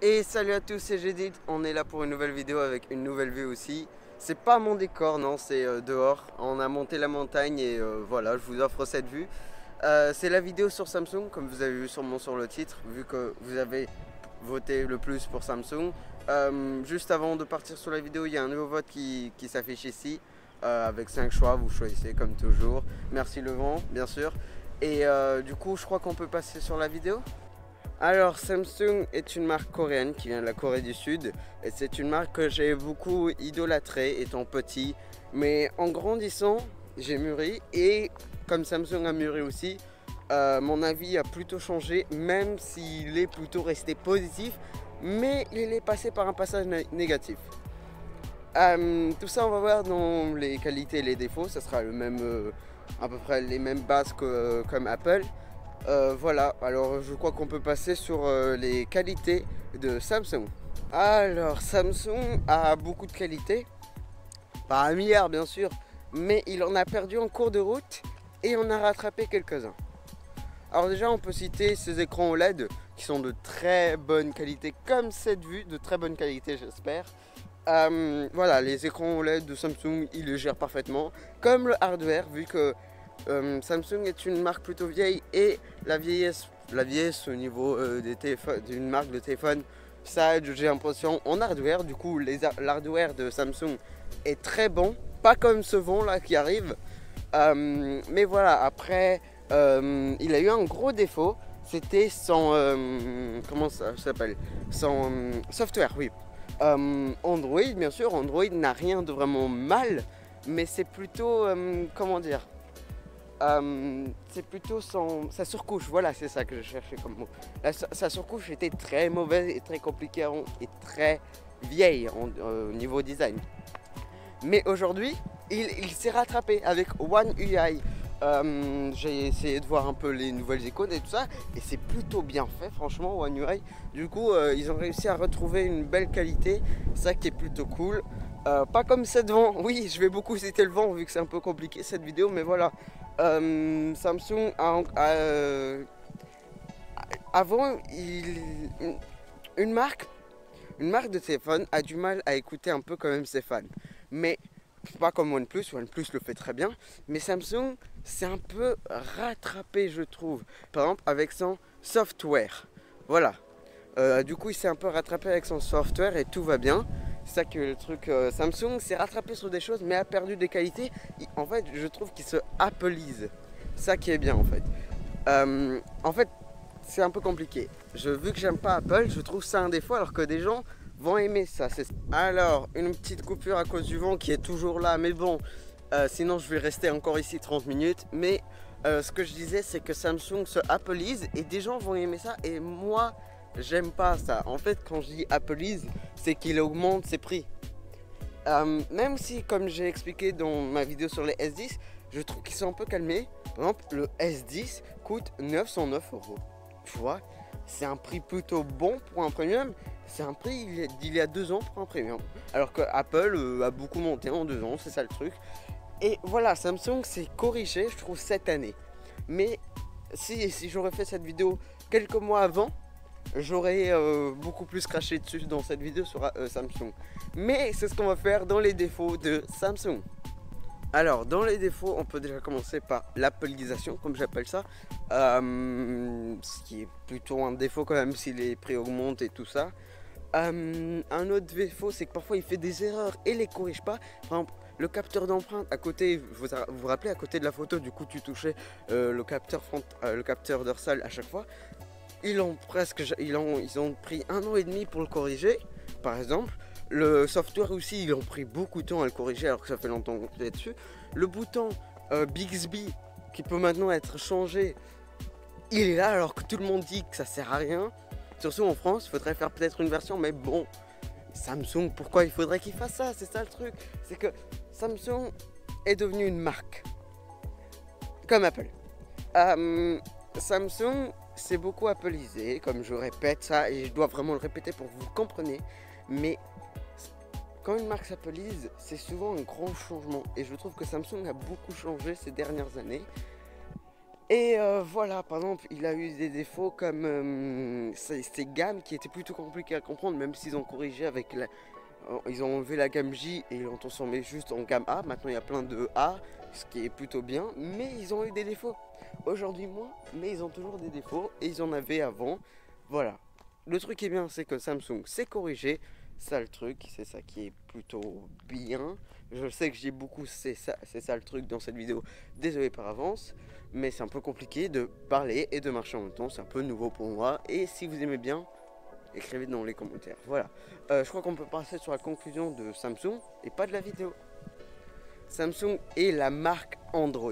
Et salut à tous, c'est Jedid, on est là pour une nouvelle vidéo avec une nouvelle vue aussi. C'est pas mon décor, non, c'est dehors. On a monté la montagne et voilà, je vous offre cette vue. C'est la vidéo sur Samsung, comme vous avez vu sûrement sur le titre, vu que vous avez voté le plus pour Samsung. Juste avant de partir sur la vidéo, il y a un nouveau vote qui s'affiche ici, avec 5 choix, vous choisissez comme toujours. Merci le vent, bien sûr. Et du coup, je crois qu'on peut passer sur la vidéo. Alors, Samsung est une marque coréenne qui vient de la Corée du Sud et c'est une marque que j'ai beaucoup idolâtrée étant petit, mais en grandissant, j'ai mûri et comme Samsung a mûri aussi, mon avis a plutôt changé, même s'il est plutôt resté positif, mais il est passé par un passage négatif. Tout ça, on va voir dans les qualités et les défauts, ça sera le même, à peu près les mêmes bases que, comme Apple. Voilà, alors je crois qu'on peut passer sur les qualités de Samsung. Alors Samsung a beaucoup de qualités, pas un milliard bien sûr, mais il en a perdu en cours de route et on a rattrapé quelques-uns. Alors déjà on peut citer ces écrans OLED qui sont de très bonne qualité, comme cette vue, de très bonne qualité j'espère. Voilà, les écrans OLED de Samsung, ils le gèrent parfaitement, comme le hardware, vu que Samsung est une marque plutôt vieille et la vieillesse au niveau d'une marque de téléphone, ça aide, j'ai l'impression, en hardware. Du coup, l'hardware de Samsung est très bon, pas comme ce vent là qui arrive. Mais voilà, après, il a eu un gros défaut, c'était son, comment ça s'appelle, son software, oui. Android, bien sûr, Android n'a rien de vraiment mal, mais c'est plutôt, comment dire, c'est plutôt sa surcouche, voilà, c'est ça que je cherchais comme mot. Sa surcouche était très mauvaise et très compliquée et très vieille au niveau design. Mais aujourd'hui, il s'est rattrapé avec One UI. J'ai essayé de voir un peu les nouvelles icônes et tout ça, et c'est plutôt bien fait, franchement, One UI. Du coup, ils ont réussi à retrouver une belle qualité, ça qui est plutôt cool. Pas comme cette vent, oui, je vais beaucoup citer le vent vu que c'est un peu compliqué cette vidéo, mais voilà. Samsung avant, une marque de téléphone a du mal à écouter un peu quand même ses fans. Mais pas comme OnePlus, OnePlus le fait très bien, mais Samsung s'est un peu rattrapé je trouve, par exemple avec son software. Voilà, du coup il s'est un peu rattrapé avec son software et tout va bien. C'est ça que le truc, Samsung s'est rattrapé sur des choses mais a perdu des qualités. En fait je trouve qu'il se appleise, ça qui est bien en fait. En fait c'est un peu compliqué. Vu que j'aime pas Apple, je trouve ça un défaut alors que des gens vont aimer ça. Alors, une petite coupure à cause du vent qui est toujours là, mais bon, sinon je vais rester encore ici 30 minutes. Mais ce que je disais, c'est que Samsung se appleise et des gens vont aimer ça et moi, j'aime pas ça. En fait, quand je dis appleise, c'est qu'il augmente ses prix. Même si, comme j'ai expliqué dans ma vidéo sur les S10, je trouve qu'ils sont un peu calmés. Par exemple, le S10 coûte 909 €. Tu vois, c'est un prix plutôt bon pour un premium. C'est un prix d'il y a 2 ans pour un premium. Alors que Apple a beaucoup monté en 2 ans, c'est ça le truc. Et voilà, Samsung s'est corrigé, je trouve, cette année. Mais si j'aurais fait cette vidéo quelques mois avant, j'aurais beaucoup plus craché dessus dans cette vidéo sur Samsung. Mais c'est ce qu'on va faire dans les défauts de Samsung. Alors, dans les défauts, on peut déjà commencer par l'appleisation, comme j'appelle ça. Ce qui est plutôt un défaut quand même si les prix augmentent et tout ça. Un autre défaut, c'est que parfois il fait des erreurs et les corrige pas. Par exemple, le capteur d'empreinte à côté, vous vous rappelez, à côté de la photo, du coup tu touchais le capteur dorsal à chaque fois. Ils ont pris 1 an et demi pour le corriger, par exemple. Le software aussi, ils ont pris beaucoup de temps à le corriger alors que ça fait longtemps qu'on est dessus. Le bouton Bixby qui peut maintenant être changé, il est là alors que tout le monde dit que ça sert à rien. Surtout en France, il faudrait faire peut-être une version, mais bon, Samsung, pourquoi il faudrait qu'il fasse ça? C'est ça le truc, c'est que Samsung est devenu une marque, comme Apple. Samsung s'est beaucoup appleisé, comme je répète ça, et je dois vraiment le répéter pour que vous compreniez, mais quand une marque s'appelise, c'est souvent un grand changement. Et je trouve que Samsung a beaucoup changé ces dernières années. Et voilà, par exemple, il a eu des défauts comme ces gammes qui étaient plutôt compliquées à comprendre, même s'ils ont corrigé avec ils ont enlevé la gamme J et ils l'ont transformé juste en gamme A. Maintenant, il y a plein de A, ce qui est plutôt bien, mais ils ont eu des défauts. Aujourd'hui, moins, mais ils ont toujours des défauts et ils en avaient avant. Voilà. Le truc qui est bien, c'est que Samsung s'est corrigé. Ça, le truc, c'est ça qui est plutôt bien. Je sais que je dis beaucoup, c'est ça le truc dans cette vidéo. Désolé par avance, mais c'est un peu compliqué de parler et de marcher en même temps. C'est un peu nouveau pour moi. Et si vous aimez bien, écrivez dans les commentaires. Voilà. Je crois qu'on peut passer sur la conclusion de Samsung et pas de la vidéo. Samsung est la marque Android.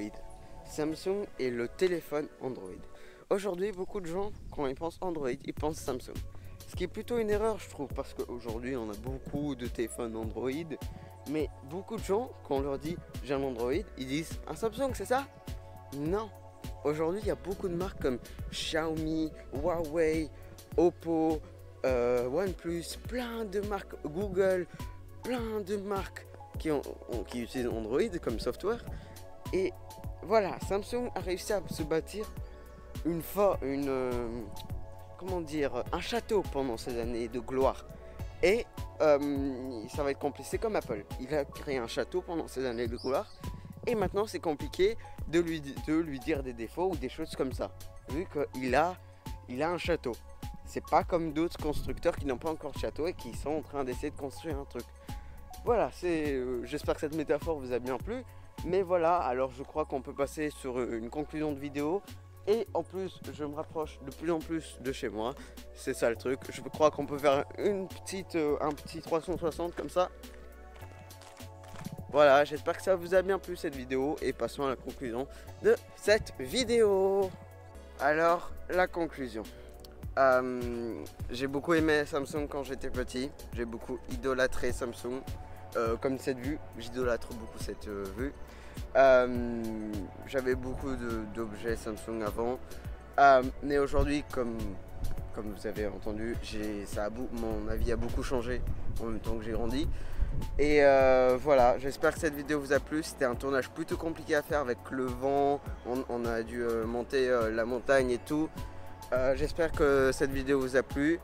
Samsung est le téléphone Android. Aujourd'hui, beaucoup de gens, quand ils pensent Android, ils pensent Samsung. Ce qui est plutôt une erreur, je trouve, parce qu'aujourd'hui, on a beaucoup de téléphones Android. Mais beaucoup de gens, quand on leur dit j'ai un Android, ils disent un Samsung, c'est ça? Non. Aujourd'hui, il y a beaucoup de marques comme Xiaomi, Huawei, Oppo, OnePlus, plein de marques Google, plein de marques qui utilisent Android comme software. Et voilà, Samsung a réussi à se bâtir comment dire, un château pendant ces années de gloire. Et ça va être compliqué, c'est comme Apple. Il a créé un château pendant ces années de gloire. Et maintenant, c'est compliqué de lui dire des défauts ou des choses comme ça. Vu qu'il a un château. C'est pas comme d'autres constructeurs qui n'ont pas encore de château et qui sont en train d'essayer de construire un truc. Voilà, j'espère que cette métaphore vous a bien plu. Mais voilà, alors je crois qu'on peut passer sur une conclusion de vidéo. Et en plus, je me rapproche de plus en plus de chez moi. C'est ça le truc. Je crois qu'on peut faire un petit 360 comme ça. Voilà, j'espère que ça vous a bien plu cette vidéo. Et passons à la conclusion de cette vidéo. Alors, la conclusion. J'ai beaucoup aimé Samsung quand j'étais petit. J'ai beaucoup idolâtré Samsung. Comme cette vue, j'idolâtre beaucoup cette vue. J'avais beaucoup d'objets Samsung avant, mais aujourd'hui, comme vous avez entendu, mon avis a beaucoup changé en même temps que j'ai grandi. Et voilà, j'espère que cette vidéo vous a plu. C'était un tournage plutôt compliqué à faire avec le vent, on a dû monter la montagne et tout. J'espère que cette vidéo vous a plu.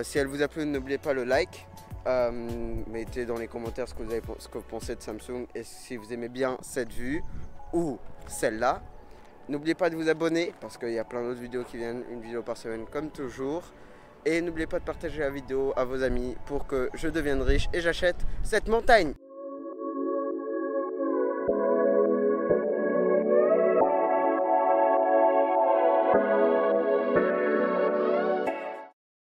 Si elle vous a plu, n'oubliez pas le like. Mettez dans les commentaires ce que vous pensez de Samsung et si vous aimez bien cette vue ou celle-là. N'oubliez pas de vous abonner parce qu'il y a plein d'autres vidéos qui viennent, une vidéo par semaine comme toujours. Et n'oubliez pas de partager la vidéo à vos amis pour que je devienne riche et j'achète cette montagne.